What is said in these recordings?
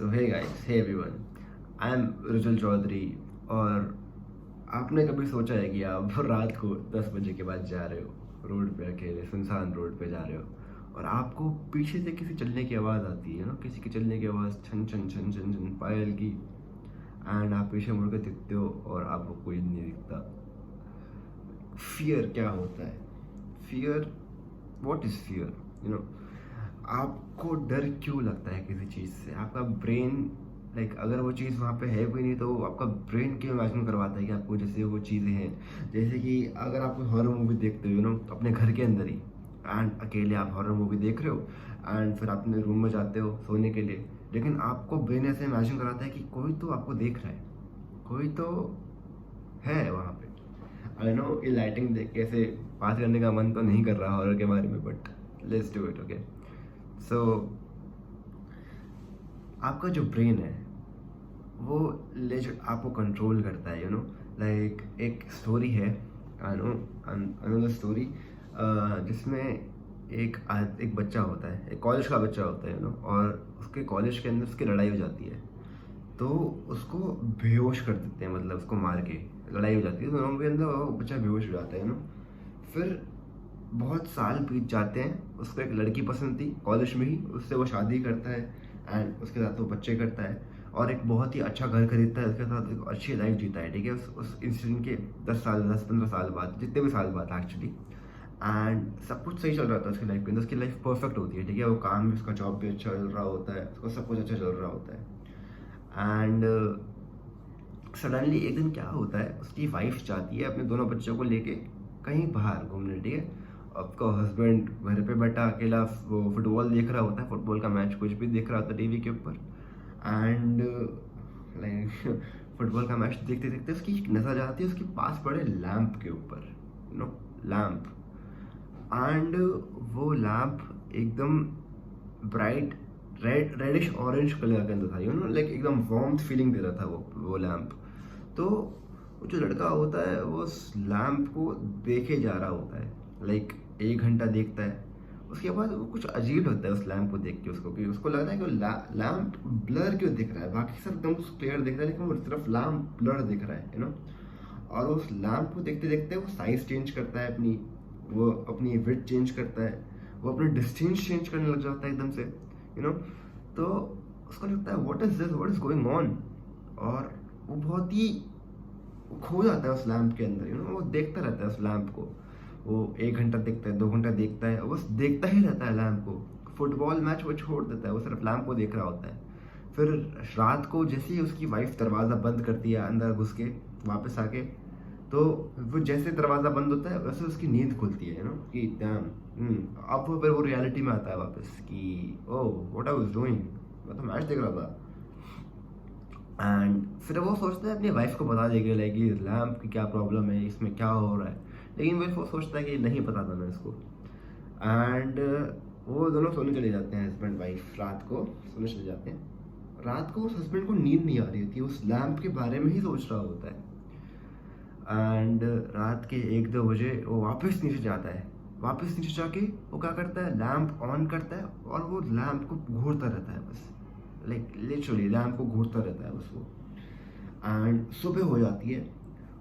So hey guys, hey everyone, I am Rujul Chaudhary. और आपने कभी सोचा है कि आप रात को 10 बजे के बाद जा रहे हो रोड पे, अकेले सुनसान रोड पे जा रहे हो और आपको पीछे से किसी चलने की आवाज़ आती है ना, किसी के चलने की आवाज़, छन छन छन छन छन पायल की। एंड आप पीछे मुड़ के दिखते हो और आपको कोई नहीं दिखता। फियर क्या होता है? Fear, what is fear? You know, आपको डर क्यों लगता है किसी चीज़ से? आपका ब्रेन अगर वो चीज़ वहाँ पे है भी नहीं तो आपका ब्रेन क्यों इमेजिन करवाता है कि आपको जैसे वो चीज़ें हैं। जैसे कि अगर आप कोई हॉरर मूवी देखते हो अपने घर के अंदर ही, एंड अकेले आप हॉरर मूवी देख रहे हो एंड फिर आप अपने रूम में जाते हो सोने के लिए, लेकिन आपको ब्रेन ऐसे इमेजिन कराता है कि कोई तो आपको देख रहा है, कोई तो है वहाँ पे। आई नो ये लाइटिंग देख के ऐसे बात करने का मन तो नहीं कर रहा हॉरर के बारे में, but let's do it, okay. So आपका जो ब्रेन है वो आपको कंट्रोल करता है, एक स्टोरी है, आई नो द स्टोरी, जिसमें एक बच्चा होता है, एक कॉलेज का बच्चा होता है, और उसके कॉलेज के अंदर उसकी लड़ाई हो जाती है। तो उसको बेहोश कर देते हैं, मतलब उसको मार के लड़ाई हो जाती है, तो दोनों के अंदर वो बच्चा बेहोश हो जाता है। फिर बहुत साल बीत जाते हैं, उसको एक लड़की पसंद थी कॉलेज में ही, उससे वो शादी करता है एंड उसके साथ वो बच्चे करता है और एक बहुत ही अच्छा घर खरीदता है, उसके साथ एक अच्छी लाइफ जीता है, ठीक है। उस इंसिडेंट के 10 15 साल बाद, जितने भी साल बाद एक्चुअली, एंड सब कुछ सही चल रहा था उसकी लाइफ के अंदर, उसकी लाइफ परफेक्ट होती है, ठीक है। वो काम भी, उसका जॉब भी अच्छा चल रहा होता है, उसको सब कुछ अच्छा चल रहा होता है। एंड सडनली एक दिन क्या होता है, उसकी वाइफ चाहती है अपने दोनों बच्चों को लेके कहीं बाहर घूमने, ठीक है। आपका हस्बैंड घर पे बैठा अकेला वो फुटबॉल देख रहा होता है, फुटबॉल का मैच कुछ भी देख रहा होता है टीवी के ऊपर। एंड फुटबॉल का मैच देखते देखते उसकी नजर जाती है उसके पास पड़े लैंप के ऊपर, लैंप। एंड वो लैंप एकदम ब्राइट रेडिश ऑरेंज कलर के अंदर था, एकदम वार्मथ फीलिंग दे रहा था वो लैंप। तो वो जो लड़का होता है वो उस लैंप को देखे जा रहा होता है, 1 घंटा देखता है। उसके बाद वो कुछ अजीब लगता है उस लैंप को देख के उसको, कि उसको लग रहा है कि वो लैंप ब्लर क्यों दिख रहा है, बाकी सब एकदम क्लियर दिख रहा है लेकिन वो सिर्फ लैंप ब्लर दिख रहा है। और उस लैंप को देखते देखते वो साइज चेंज करता है अपनी, वो अपनी विड्थ चेंज करता है, वो अपना डिस्टेंस चेंज करने लग जाता है एकदम से। तो उसको लगता है what is this, what is going on. और वो बहुत ही खो जाता है उस लैंप के अंदर, वो देखता रहता है उस लैंप को। वो 1 घंटा देखता है, 2 घंटा देखता है, बस देखता ही रहता है लैंप को। फुटबॉल मैच वो छोड़ देता है, वो सिर्फ लैंप को देख रहा होता है। फिर रात को जैसे ही उसकी वाइफ दरवाज़ा बंद करती है अंदर घुस के वापस आके, तो वो जैसे दरवाज़ा बंद होता है वैसे उसकी नींद खुलती है, कि अब वो फिर वो रियलिटी में आता है वापस कि oh what I was doing, मैं तो मैच देख रहा था। एंड फिर वो सोचता है अपनी वाइफ को बता देगा कि लैम्प की क्या प्रॉब्लम है, इसमें क्या हो रहा है, लेकिन वो सोचता है कि नहीं पता था मैं इसको। एंड वो दोनों सोने चले जाते हैं, हस्बैंड वाइफ रात को सोने चले जाते हैं। रात को उस हस्बैंड को नींद नहीं आ रही होती, उस लैम्प के बारे में ही सोच रहा होता है। एंड रात के 1 2 बजे वो वापस नीचे जाता है, वापस नीचे जाके वो क्या करता है, लैम्प ऑन करता है और वो लैम्प को घूरता रहता है बस, लिटरली लैम्प को घूरता रहता है बस वो। एंड सुबह हो जाती है,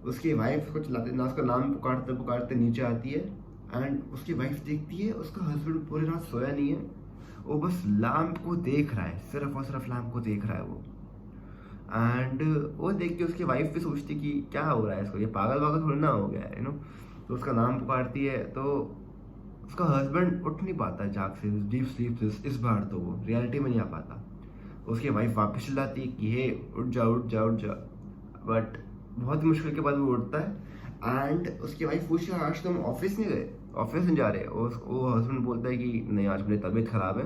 उसकी वाइफ को चलाते ना, उसका नाम पुकारते पुकारते नीचे आती है। एंड उसकी वाइफ देखती है उसका हस्बैंड पूरी रात सोया नहीं है, वो बस लैम्प को देख रहा है, सिर्फ और सिर्फ लैम्प को देख रहा है वो। एंड वो देख के उसकी वाइफ भी सोचती कि क्या हो रहा है इसको, ये पागल वागल थोड़ी ना हो गया है, तो उसका नाम पुकारती है, तो उसका हस्बैंड उठ नहीं पाता है जाग से, डीप स्लीप से इस बार तो वो रियलिटी में नहीं आ पाता। उसकी वाइफ वापस चिल्लाती है कि हे उठ जा उठ जा उठ जा, बट बहुत मुश्किल के बाद वो उठता है। एंड उसकी वाइफ पूछती है आज तुम ऑफिस नहीं गए, ऑफिस नहीं जा रहे? वो हस्बैंड बोलता है कि नहीं आज मेरी तबीयत ख़राब है।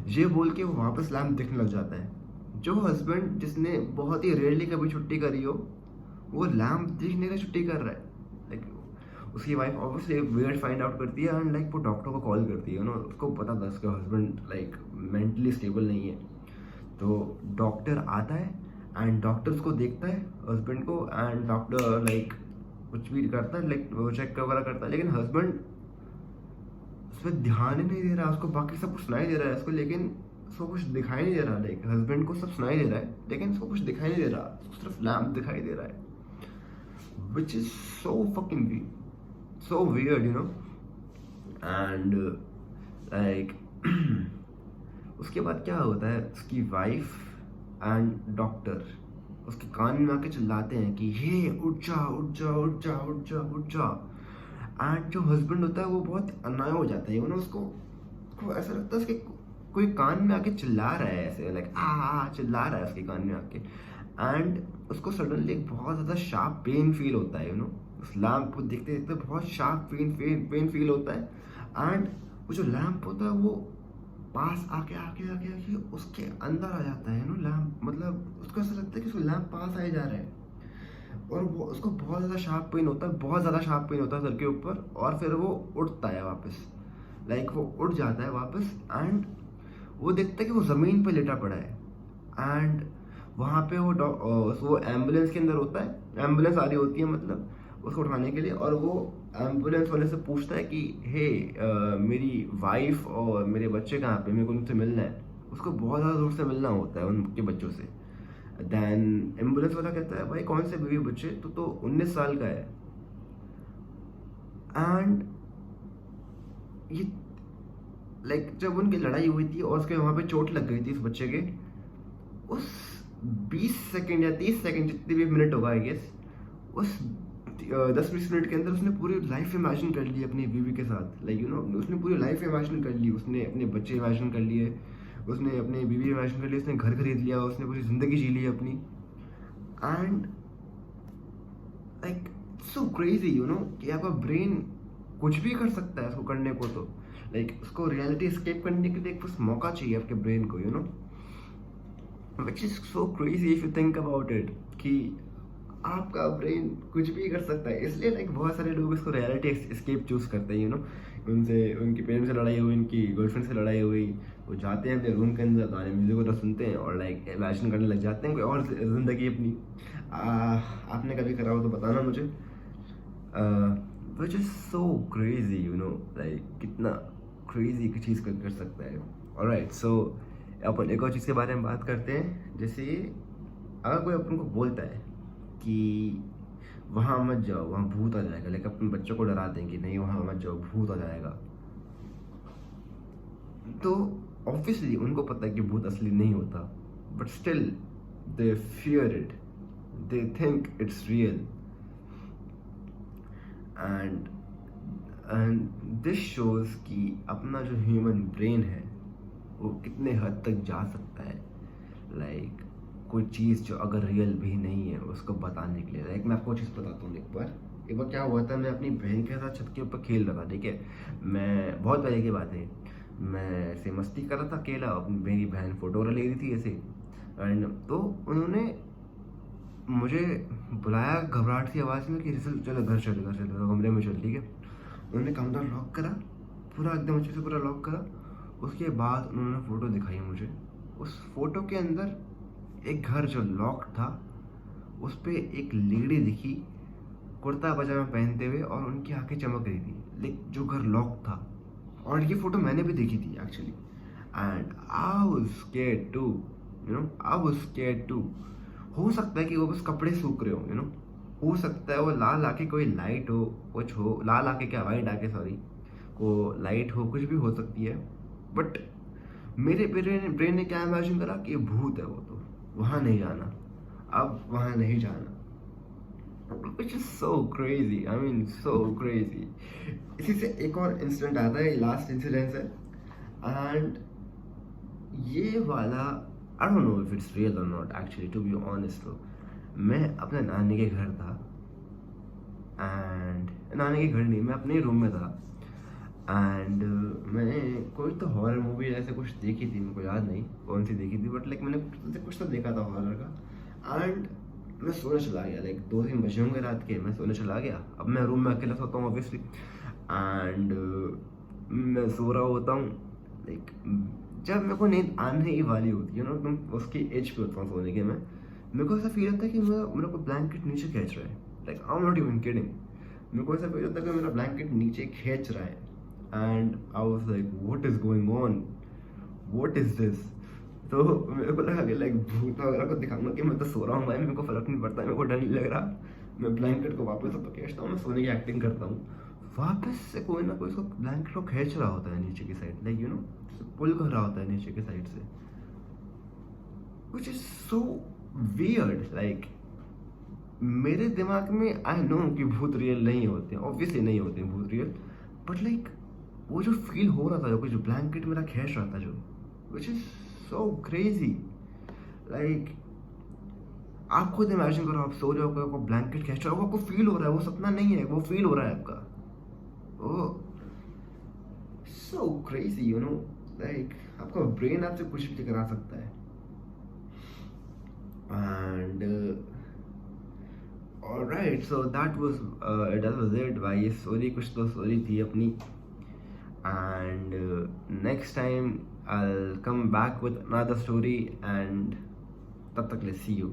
ये बोल के वो वापस लैम्प देखने लग जाता है। जो हस्बैंड जिसने बहुत ही रेयरली कभी छुट्टी करी हो, वो लैम्प देखने का छुट्टी कर रहा है। उसकी wife obviously weight find out करती है एंड वो डॉक्टर को कॉल करती है, उसको पता था उसका हस्बैंड मेंटली स्टेबल नहीं है। तो डॉक्टर आता है एंड डॉक्टर उसको देखता है हस्बैंड को, एंड डॉक्टर कुछ भी करता है, वो चेक वगैरह करता है, लेकिन हस्बैंड उस पर ध्यान ही नहीं दे रहा, उसको बाकी सब कुछ सुनाई दे रहा है उसको, लेकिन उसको कुछ दिखाई नहीं दे रहा, लाइक हस्बैंड को सब सुनाई दे रहा है लेकिन उसको कुछ दिखाई नहीं दे रहा, उसको सिर्फ लैम्प दिखाई दे रहा है, which is so fucking so weird, you know. And like उसके बाद क्या होता है, उसकी वाइफ एंड डॉक्टर उसके कान में आके चिल्लाते हैं कि ये उठ जा उठ जा उठ जा उठ जा उठ जा। एंड जो हस्बैंड होता है वो बहुत अनाय हो जाता है, उसको ऐसा लगता है उसके कोई कान में आके चिल्ला रहा है, ऐसे लाइक आ चिल्ला रहा है उसके कान में आके। एंड उसको सडनली एक बहुत ज़्यादा शार्प पेन फील होता है, उस लैम्प को देखते देखते बहुत शार्प पेन फील होता है। एंड वो जो लैम्प होता है वो पास आके आके आके आके उसके अंदर आ जाता है, लैम्प, मतलब उसको ऐसा लगता है कि उसको लैम्प पास आए जा रहा है। और वो उसको बहुत ज़्यादा शार्प पेन होता है, बहुत ज़्यादा शार्प पेन होता है सर के ऊपर। और फिर वो उठता है वापस, लाइक वो उठ जाता है वापस। एंड वो देखता है कि वो ज़मीन पे लेटा पड़ा है। एंड वहाँ पे वो एम्बुलेंस के अंदर होता है, एम्बुलेंस आ रही होती है मतलब उसको उठाने के लिए। और वो एम्बुलेंस वाले से पूछता है कि हे मेरी वाइफ और मेरे बच्चे कहाँ पे, मेरे को उनसे मिलना है। उसको बहुत ज़्यादा दूर से मिलना होता है उनके बच्चों से। देन एम्बुलेंस वाला कहता है भाई कौन से बेबी बच्चे, तो 19 साल का है। एंड ये लाइक जब उनकी लड़ाई हुई थी और उसके वहाँ पे चोट लग गई थी उस बच्चे के, उस 20 सेकंड या 30 सेकंड जितने भी मिनट होगा आई गेस, उस 10-20 मिनट के अंदर उसने पूरी लाइफ इमेजिन कर ली अपनी बीवी के साथ। लाइक उसने पूरी लाइफ इमेजिन कर ली, उसने अपने बच्चे इमेजिन कर लिए, उसने अपनी बीवी इमेजिन कर ली, उसने घर खरीद लिया, उसने पूरी ज़िंदगी जी ली अपनी। एंड लाइक सो क्रेजी कि आपका ब्रेन कुछ भी कर सकता है उसको करने को। तो लाइक उसको रियलिटी एस्केप करने के लिए एक बस मौका चाहिए आपके ब्रेन को, which is so crazy if you think about it, कि आपका ब्रेन कुछ भी कर सकता है। इसलिए लाइक बहुत सारे लोग इसको रियलिटी एस्केप चूज करते हैं, उनसे उनकी पेरेंट्स से लड़ाई हुई, उनकी गर्लफ्रेंड से लड़ाई हुई, वो जाते हैं अपने रूम के अंदर, गाने म्यूजिक वगैरह सुनते हैं और लाइक इमेजिन करने लग जाते हैं कोई और ज़िंदगी अपनी। आपने कभी करा हो तो बताना मुझे। which is so crazy, like कितना क्रेजी की चीज़ कर सकता है। ऑलराइट, सो अपन एक और चीज़ के बारे में बात करते हैं। जैसे अगर कोई अपन को बोलता है कि वहाँ मत जाओ वहाँ भूत आ जाएगा, लेकिन अपने बच्चों को डरा देंगे नहीं वहाँ मत जाओ भूत आ जाएगा, तो ऑब्वियसली उनको पता है कि भूत असली नहीं होता, but still they fear it, they think it's real. And this shows कि अपना जो ह्यूमन ब्रेन है वो कितने हद तक जा सकता है, लाइक कोई चीज़ जो अगर रियल भी नहीं है उसको बताने के लिए। लाइक मैं आपको चीज़ बताता हूँ। एक बार क्या हुआ था, मैं अपनी बहन के साथ छत के ऊपर खेल रहा था, ठीक है। मैं बहुत पहले की बात है, मैं ऐसे मस्ती कर रहा था अकेला, अपनी मेरी बहन फोटो ले रही थी ऐसे। एंड तो उन्होंने मुझे बुलाया घबराहट सी आवाज़ में कि रिसल चलो घर चलो कमरे में चल, ठीक है। उन्होंने कमरा लॉक करा, पूरा एकदम अच्छे से पूरा लॉक करा। उसके बाद उन्होंने फ़ोटो दिखाई मुझे। उस फोटो के अंदर एक घर जो लॉक था उस पर एक लेडी दिखी कुर्ता पजामा पहनते हुए और उनकी आंखें चमक रही थी, लेकिन जो घर लॉक था। और ये फोटो मैंने भी देखी थी actually. And I was scared too, I was scared too. हो सकता है कि वो बस कपड़े सूख रहे हो, हो सकता है वो लाल आके कोई लाइट हो, कुछ हो, लाल आके क्या वाइट आके सॉरी को लाइट हो, कुछ भी हो सकती है। बट मेरे ब्रेन ने क्या इमेजिन करा कि भूत है वो, तो वहाँ नहीं जाना, अब वहाँ नहीं जाना। Which is so crazy, I mean so crazy। इसी से एक और इंसिडेंट आता है, लास्ट इंसिडेंट है। एंड ये वाला I don't know if it's real or not actually, to be honest. तो मैं अपने नानी के घर था, एंड नानी के घर नहीं, मैं अपने रूम में था। एंड मैंने कोई तो हॉरर मूवी ऐसे कुछ देखी थी, मेरे को याद नहीं कौन सी देखी थी, बट लाइक मैंने कुछ तो देखा था हॉरर का। एंड मैं सोने चला गया, लाइक 2-3 बजे होंगे रात के, मैं सोने चला गया। अब मैं रूम में अकेला सोता हूँ ऑब्वियसली। एंड मैं सो रहा होता हूँ, लाइक जब मेरे को नींद आने ही वाली होती है एकदम उसकी एज पे होता हूँ सोने के, मैं मेरे को ऐसा फील होता है कि मेरे को ब्लैंकेट नीचे खींच रहा है। Like I am not even kidding, मेरे को ऐसा फील होता है कि मेरा ब्लैंकेट नीचे खींच रहा है। And I was like what is going on, what is this. तो मेरे को लगा कि लाइक भूत वगैरह को दिखाऊंगा कि मैं तो सो रहा हूँ भाई, मेरे को फर्क नहीं पड़ता, मेरे को डर नहीं लग रहा। मैं ब्लैंकेट को वापस ऊपर खींचता हूँ, मैं सोने की एक्टिंग करता हूँ। वापस से कोई ना कोई उसको ब्लैंकेट को खींच रहा होता है नीचे की साइड, लाइक यू नो, पुल कर रहा होता है नीचे की साइड से, which is so weird. Like मेरे दिमाग में आई नो कि भूत रियल नहीं होते हैं, ऑब्वियसली नहीं होते हैं भूत रियल, बट लाइक वो जो फील हो रहा था, जो कुछ ब्लैंकेट मेरा खींच रहा था जो, which is so crazy. Like आप खुद इमेजिन करो, आप सो रहे हो, कोई आपको ब्लैंकेट खींच रहा हो, आपको फील हो रहा है, वो सपना नहीं है, वो फील हो रहा है आपका। Oh so crazy, you know, like आपका ब्रेन आपसे कुछ भी करा सकता है। And alright, so that was it भाई, स्टोरी कुछ तो स्टोरी थी अपनी। And next time I'll come back with another story, and तब तक ले सी यू।